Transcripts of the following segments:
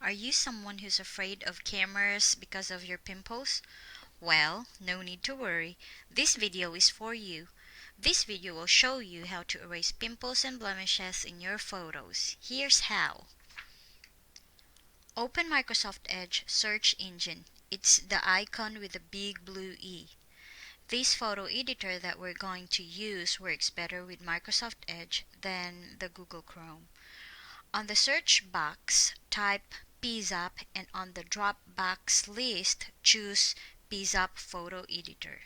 Are you someone who's afraid of cameras because of your pimples? Well, no need to worry. This video is for you. This video will show you how to erase pimples and blemishes in your photos. Here's how. Open Microsoft Edge search engine. It's the icon with the big blue E. This photo editor that we're going to use works better with Microsoft Edge than the Google Chrome. On the search box, type Pizap, and on the drop box list, choose Pizap Photo Editor.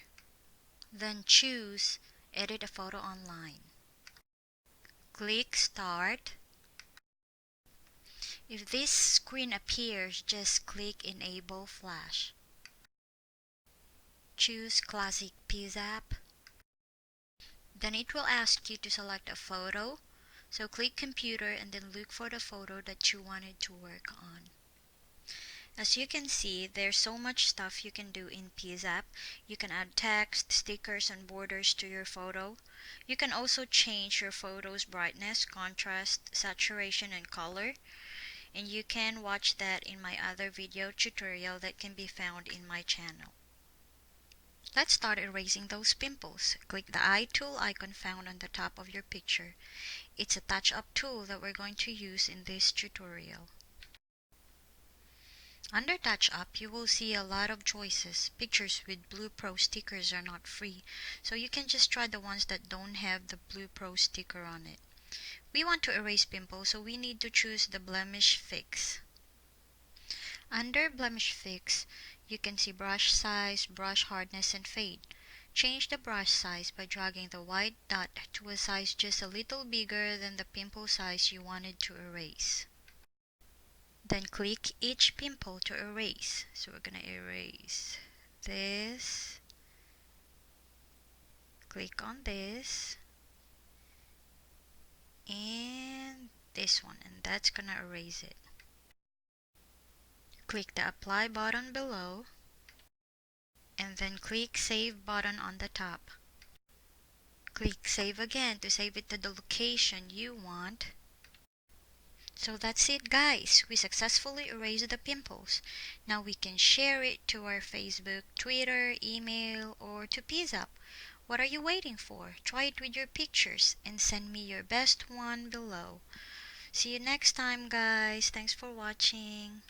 Then choose Edit a Photo Online. Click Start. If this screen appears, just click Enable Flash. Choose Classic Pizap. Then it will ask you to select a photo. So click Computer and then look for the photo that you wanted to work on. As you can see, there's so much stuff you can do in Pizap. You can add text, stickers, and borders to your photo. You can also change your photo's brightness, contrast, saturation, and color. And you can watch that in my other video tutorial that can be found in my channel. Let's start erasing those pimples. Click the eye tool icon found on the top of your picture. It's a touch-up tool that we're going to use in this tutorial. Under Touch Up, you will see a lot of choices. Pictures with Blue Pro stickers are not free, so you can just try the ones that don't have the Blue Pro sticker on it. We want to erase pimples, so we need to choose the Blemish Fix. Under Blemish Fix, you can see brush size, brush hardness, and fade. Change the brush size by dragging the white dot to a size just a little bigger than the pimple size you wanted to erase. Then click each pimple to erase. So we're gonna erase this. Click on this. And this one. And that's gonna erase it. Click the apply button below. And then click save button on the top. Click save again to save it to the location you want. So that's it, guys. We successfully erased the pimples. Now we can share it to our Facebook, Twitter, email, or to Pizap. What are you waiting for? Try it with your pictures and send me your best one below. See you next time, guys. Thanks for watching.